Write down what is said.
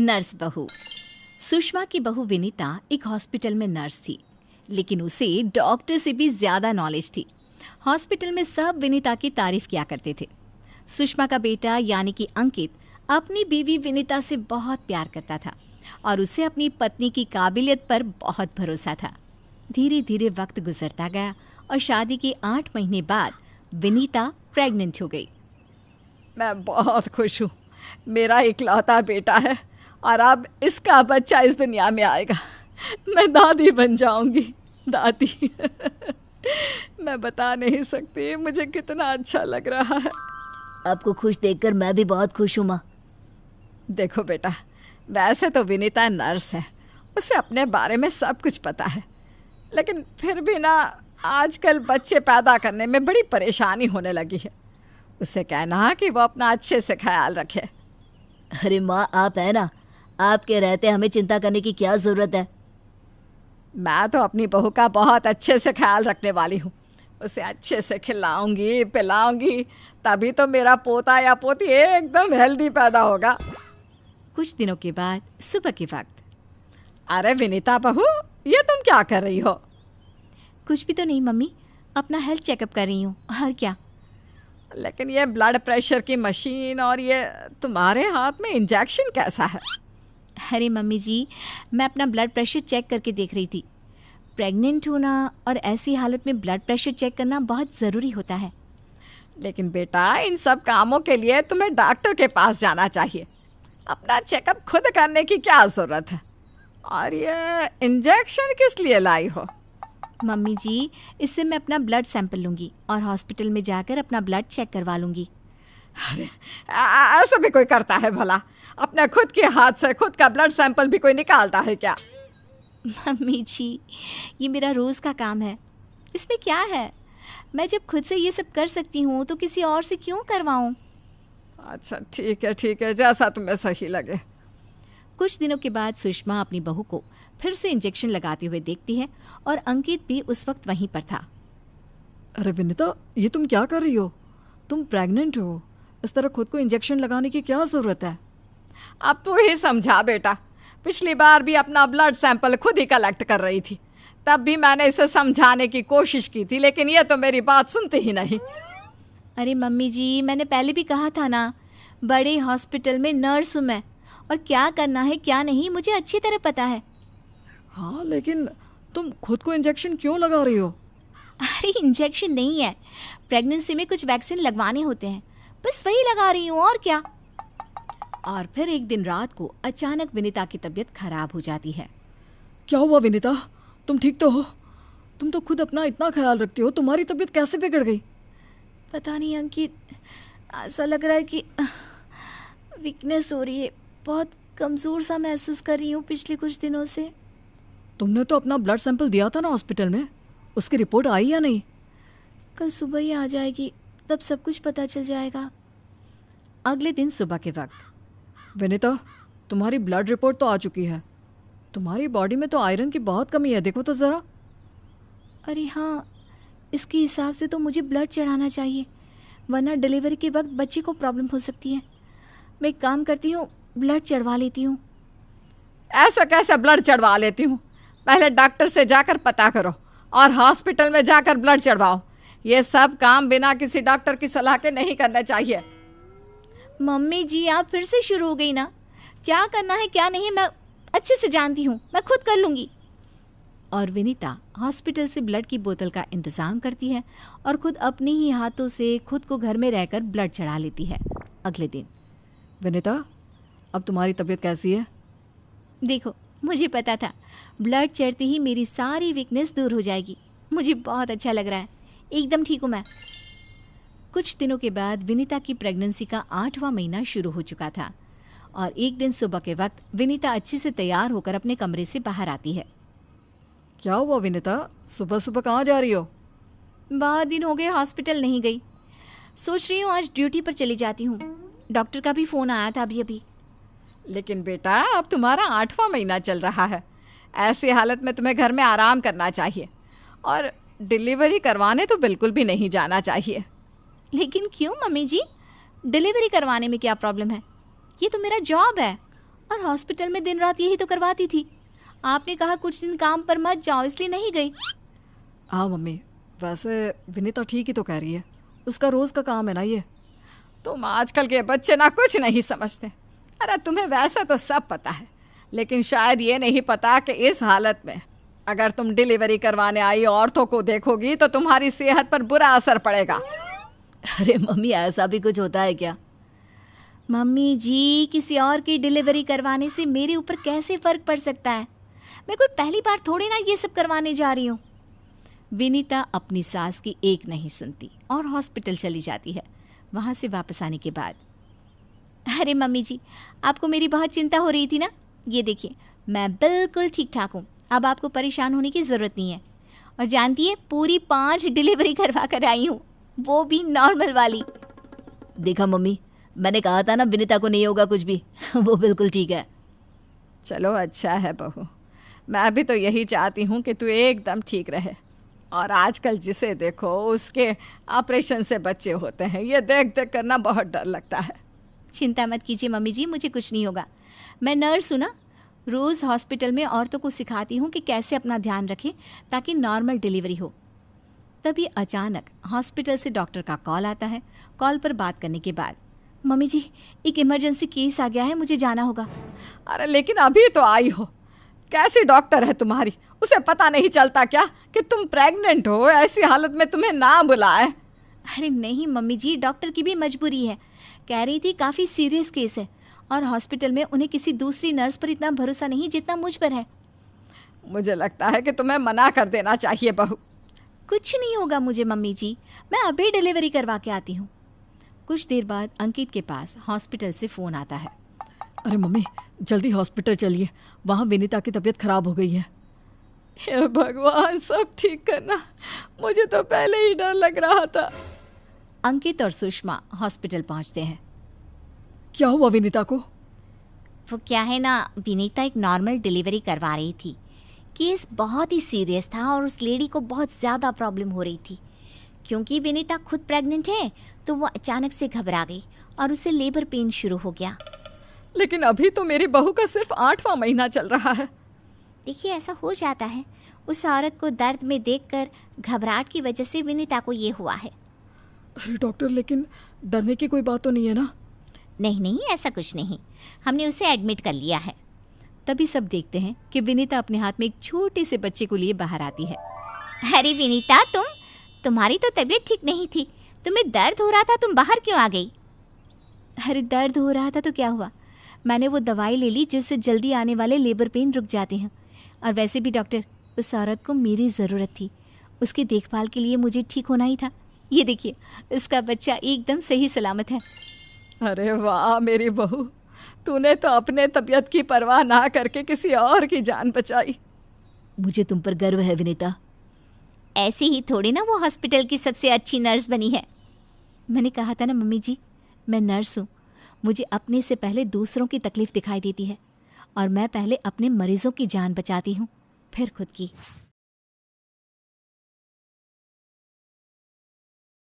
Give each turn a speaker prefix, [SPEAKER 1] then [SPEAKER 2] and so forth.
[SPEAKER 1] Nurse बहू। सुषमा की बहू विनीता एक हॉस्पिटल में नर्स थी, लेकिन उसे डॉक्टर से भी ज़्यादा नॉलेज थी। हॉस्पिटल में सब विनीता की तारीफ किया करते थे। सुषमा का बेटा यानी कि अंकित अपनी बीवी विनीता से बहुत प्यार करता था और उसे अपनी पत्नी की काबिलियत पर बहुत भरोसा था। धीरे धीरे वक्त गुजरता गया और शादी के 8 महीने बाद विनीता प्रेग्नेंट हो गई।
[SPEAKER 2] मैं बहुत खुश हूँ। मेरा इकलौता बेटा है और अब इसका बच्चा इस दुनिया में आएगा। मैं दादी बन जाऊंगी। दादी मैं बता नहीं सकती मुझे कितना अच्छा लग रहा है।
[SPEAKER 3] आपको खुश देखकर मैं भी बहुत खुश हूँ माँ।
[SPEAKER 2] देखो बेटा, वैसे तो विनीता नर्स है, उसे अपने बारे में सब कुछ पता है, लेकिन फिर भी ना आजकल बच्चे पैदा करने में बड़ी परेशानी होने लगी है। उसे कहना कि वो अपना अच्छे से ख्याल रखे।
[SPEAKER 3] अरे माँ, आप है ना, आपके रहते हमें चिंता करने की क्या ज़रूरत है।
[SPEAKER 2] मैं तो अपनी बहू का बहुत अच्छे से ख्याल रखने वाली हूँ। उसे अच्छे से खिलाऊंगी पिलाऊंगी, तभी तो मेरा पोता या पोती एकदम हेल्दी पैदा होगा।
[SPEAKER 1] कुछ दिनों के बाद सुबह के वक्त।
[SPEAKER 2] अरे विनीता बहू, ये तुम क्या कर रही हो?
[SPEAKER 1] कुछ भी तो नहीं मम्मी, अपना हेल्थ चेकअप कर रही हूँ। और क्या?
[SPEAKER 2] लेकिन ये ब्लड प्रेशर की मशीन और ये तुम्हारे हाथ में इंजेक्शन कैसा है?
[SPEAKER 1] अरे मम्मी जी, मैं अपना ब्लड प्रेशर चेक करके देख रही थी। प्रेग्नेंट होना और ऐसी हालत में ब्लड प्रेशर चेक करना बहुत ज़रूरी होता है।
[SPEAKER 2] लेकिन बेटा, इन सब कामों के लिए तुम्हें डॉक्टर के पास जाना चाहिए। अपना चेकअप खुद करने की क्या ज़रूरत है? और ये इंजेक्शन किस लिए लाई हो?
[SPEAKER 1] मम्मी जी, इससे मैं अपना ब्लड सैंपल लूँगी और हॉस्पिटल में जाकर अपना ब्लड चेक करवा लूँगी।
[SPEAKER 2] अरे ऐसा भी कोई करता है भला? अपने खुद के हाथ से खुद का ब्लड सैंपल भी कोई निकालता है क्या?
[SPEAKER 1] मम्मी जी, ये मेरा रोज़ का काम है, इसमें क्या है? मैं जब खुद से ये सब कर सकती हूँ तो किसी और से क्यों करवाऊँ?
[SPEAKER 2] अच्छा ठीक है, जैसा तुम्हें सही लगे।
[SPEAKER 1] कुछ दिनों के बाद सुषमा अपनी बहू को फिर से इंजेक्शन लगाते हुए देखती है और अंकित भी उस वक्त वहीं पर था।
[SPEAKER 2] अरे विनीता, ये तुम क्या कर रही हो? तुम प्रेग्नेंट हो, इस तरह खुद को इंजेक्शन लगाने की क्या ज़रूरत है? अब तू ही समझा बेटा। पिछली बार भी अपना ब्लड सैंपल खुद ही कलेक्ट कर रही थी, तब भी मैंने इसे समझाने की कोशिश की थी, लेकिन ये तो मेरी बात सुनती ही नहीं।
[SPEAKER 1] अरे मम्मी जी, मैंने पहले भी कहा था ना, बड़े हॉस्पिटल में नर्स हूँ मैं, और क्या करना है क्या नहीं मुझे अच्छी तरह पता है।
[SPEAKER 2] हाँ, लेकिन तुम खुद को इंजेक्शन क्यों लगा रही हो?
[SPEAKER 1] अरे इंजेक्शन नहीं है, प्रेगनेंसी में कुछ वैक्सीन लगवाने होते हैं, बस वही लगा रही हूँ, और क्या। और फिर एक दिन रात को अचानक विनीता की तबीयत खराब हो जाती है।
[SPEAKER 2] क्या हुआ विनीता? तुम ठीक तो हो? तुम तो खुद अपना इतना ख्याल रखती हो, तुम्हारी तबीयत कैसे बिगड़ गई?
[SPEAKER 1] पता नहीं अंकित, ऐसा लग रहा है कि वीकनेस हो रही है, बहुत कमज़ोर सा महसूस कर रही हूँ पिछले कुछ दिनों से।
[SPEAKER 2] तुमने तो अपना ब्लड सैंपल दिया था ना हॉस्पिटल में, उसकी रिपोर्ट आई या नहीं?
[SPEAKER 1] कल सुबह ही आ जाएगी, तब सब कुछ पता चल जाएगा। अगले दिन सुबह के वक्त।
[SPEAKER 2] विनीता, तुम्हारी ब्लड रिपोर्ट तो आ चुकी है। तुम्हारी बॉडी में तो आयरन की बहुत कमी है, देखो तो ज़रा।
[SPEAKER 1] अरे हाँ, इसके हिसाब से तो मुझे ब्लड चढ़ाना चाहिए, वरना डिलीवरी के वक्त बच्चे को प्रॉब्लम हो सकती है। मैं एक काम करती हूँ, ब्लड चढ़वा लेती हूँ।
[SPEAKER 2] ऐसा कैसे ब्लड चढ़वा लेती हूँ? पहले डॉक्टर से जाकर पता करो और हॉस्पिटल में जाकर ब्लड चढ़वाओ। ये सब काम बिना किसी डॉक्टर की सलाह के नहीं करना चाहिए।
[SPEAKER 1] मम्मी जी, आप फिर से शुरू हो गई ना। क्या करना है क्या नहीं मैं अच्छे से जानती हूँ, मैं खुद कर लूँगी। और विनीता हॉस्पिटल से ब्लड की बोतल का इंतज़ाम करती है और खुद अपने ही हाथों से खुद को घर में रहकर ब्लड चढ़ा लेती है। अगले दिन।
[SPEAKER 2] विनीता, अब तुम्हारी तबीयत कैसी है?
[SPEAKER 1] देखो, मुझे पता था ब्लड चढ़ते ही मेरी सारी वीकनेस दूर हो जाएगी। मुझे बहुत अच्छा लग रहा है, एकदम ठीक हूँ मैं। कुछ दिनों के बाद विनीता की प्रेगनेंसी का 8वां महीना शुरू हो चुका था और एक दिन सुबह के वक्त विनीता अच्छे से तैयार होकर अपने कमरे से बाहर आती है।
[SPEAKER 2] क्या हुआ विनीता, सुबह सुबह कहाँ जा रही हो?
[SPEAKER 1] बहुत दिन हो गए हॉस्पिटल नहीं गई, सोच रही हूँ आज ड्यूटी पर चली जाती हूँ। डॉक्टर का भी फ़ोन आया था अभी।
[SPEAKER 2] लेकिन बेटा, अब तुम्हारा 8वां महीना चल रहा है, ऐसी हालत में तुम्हें घर में आराम करना चाहिए और डिलीवरी करवाने तो बिल्कुल भी नहीं जाना चाहिए।
[SPEAKER 1] लेकिन क्यों मम्मी जी, डिलीवरी करवाने में क्या प्रॉब्लम है? ये तो मेरा जॉब है और हॉस्पिटल में दिन रात यही तो करवाती थी। आपने कहा कुछ दिन काम पर मत जाओ, इसलिए नहीं गई।
[SPEAKER 2] हाँ मम्मी, वैसे विनीता ठीक ही तो कह रही है, उसका रोज़ का काम है ना ये। तुम आजकल के बच्चे ना कुछ नहीं समझते। अरे तुम्हें वैसा तो सब पता है, लेकिन शायद ये नहीं पता कि इस हालत में अगर तुम डिलीवरी करवाने आई औरतों को देखोगी तो तुम्हारी सेहत पर बुरा असर पड़ेगा।
[SPEAKER 3] अरे मम्मी, ऐसा भी कुछ होता है क्या?
[SPEAKER 1] मम्मी जी, किसी और की डिलीवरी करवाने से मेरे ऊपर कैसे फ़र्क पड़ सकता है? मैं कोई पहली बार थोड़ी ना ये सब करवाने जा रही हूँ। विनीता अपनी सास की एक नहीं सुनती और हॉस्पिटल चली जाती है। वहाँ से वापस आने के बाद, अरे मम्मी जी, आपको मेरी बहुत चिंता हो रही थी ना? ये देखिए, मैं बिल्कुल ठीक ठाक हूँ, अब आपको परेशान होने की ज़रूरत नहीं है। और जानती है, पूरी 5 डिलीवरी करवा कर आई हूँ, वो भी नॉर्मल वाली।
[SPEAKER 3] देखा मम्मी, मैंने कहा था ना विनीता को नहीं होगा कुछ भी। वो बिल्कुल ठीक है।
[SPEAKER 2] चलो अच्छा है बहू, मैं भी तो यही चाहती हूँ कि तू एकदम ठीक रहे। और आजकल जिसे देखो उसके ऑपरेशन से बच्चे होते हैं, ये देख देख करना बहुत डर लगता है।
[SPEAKER 1] चिंता मत कीजिए मम्मी जी, मुझे कुछ नहीं होगा। मैं नर्स हूँ ना, रोज़ हॉस्पिटल में औरतों को सिखाती हूँ कि कैसे अपना ध्यान रखें ताकि नॉर्मल डिलीवरी हो। तभी अचानक हॉस्पिटल से डॉक्टर का कॉल आता है। कॉल पर बात करने के बाद, मम्मी जी, एक इमरजेंसी केस आ गया है, मुझे जाना होगा।
[SPEAKER 2] अरे लेकिन अभी तो आई हो, कैसी डॉक्टर है तुम्हारी? उसे पता नहीं चलता क्या कि तुम प्रेग्नेंट हो? ऐसी हालत में तुम्हें ना बुलाए।
[SPEAKER 1] अरे नहीं मम्मी जी, डॉक्टर की भी मजबूरी है। कह रही थी काफ़ी सीरियस केस है और हॉस्पिटल में उन्हें किसी दूसरी नर्स पर इतना भरोसा नहीं जितना मुझ पर है।
[SPEAKER 2] मुझे लगता है कि तुम्हें मना कर देना चाहिए बहू।
[SPEAKER 1] कुछ नहीं होगा मुझे मम्मी जी, मैं अभी डिलीवरी करवा के आती हूँ। कुछ देर बाद अंकित के पास हॉस्पिटल से फ़ोन आता है।
[SPEAKER 2] अरे मम्मी, जल्दी हॉस्पिटल चलिए, वहाँ विनीता की तबीयत खराब हो गई है। हे भगवान, सब ठीक करना, मुझे तो पहले ही डर लग रहा था।
[SPEAKER 1] अंकित और सुषमा हॉस्पिटल पहुँचते हैं।
[SPEAKER 2] क्या हुआ विनीता को?
[SPEAKER 1] वो क्या है ना, विनीता एक नॉर्मल डिलीवरी करवा रही थी। केस बहुत ही सीरियस था और उस लेडी को बहुत ज़्यादा प्रॉब्लम हो रही थी। क्योंकि विनीता खुद प्रेग्नेंट है तो वो अचानक से घबरा गई और उसे लेबर पेन शुरू हो गया।
[SPEAKER 2] लेकिन अभी तो मेरी बहू का सिर्फ 8वां महीना चल रहा है।
[SPEAKER 1] देखिए, ऐसा हो जाता है। उस औरत को दर्द में देखकर घबराहट की वजह से विनीता को ये हुआ है।
[SPEAKER 2] अरे डॉक्टर, लेकिन डरने की कोई बात तो नहीं है ना?
[SPEAKER 1] नहीं नहीं, ऐसा कुछ नहीं, हमने उसे एडमिट कर लिया है। तभी सब देखते हैं कि विनीता अपने हाथ में एक छोटे से बच्चे को लिए बाहर आती है। अरे विनीता, तुम्हारी तो तबीयत ठीक नहीं थी, तुम्हें दर्द हो रहा था, तुम बाहर क्यों आ गई? अरे दर्द हो रहा था तो क्या हुआ, मैंने वो दवाई ले ली जिससे जल्दी आने वाले लेबर पेन रुक जाते हैं। और वैसे भी डॉक्टर, उस औरत को मेरी ज़रूरत थी, उसकी देखभाल के लिए मुझे ठीक होना ही था। ये देखिए, उसका बच्चा एकदम सही सलामत है।
[SPEAKER 2] अरे वाह मेरी बहू, तूने तो अपने तबीयत की परवाह ना करके किसी और की जान बचाई।
[SPEAKER 3] मुझे तुम पर गर्व है विनीता।
[SPEAKER 1] ऐसे ही थोड़ी ना वो हॉस्पिटल की सबसे अच्छी नर्स बनी है। मैंने कहा था ना मम्मी जी, मैं नर्स हूँ, मुझे अपने से पहले दूसरों की तकलीफ़ दिखाई देती है और मैं पहले अपने मरीज़ों की जान बचाती हूँ, फिर खुद की।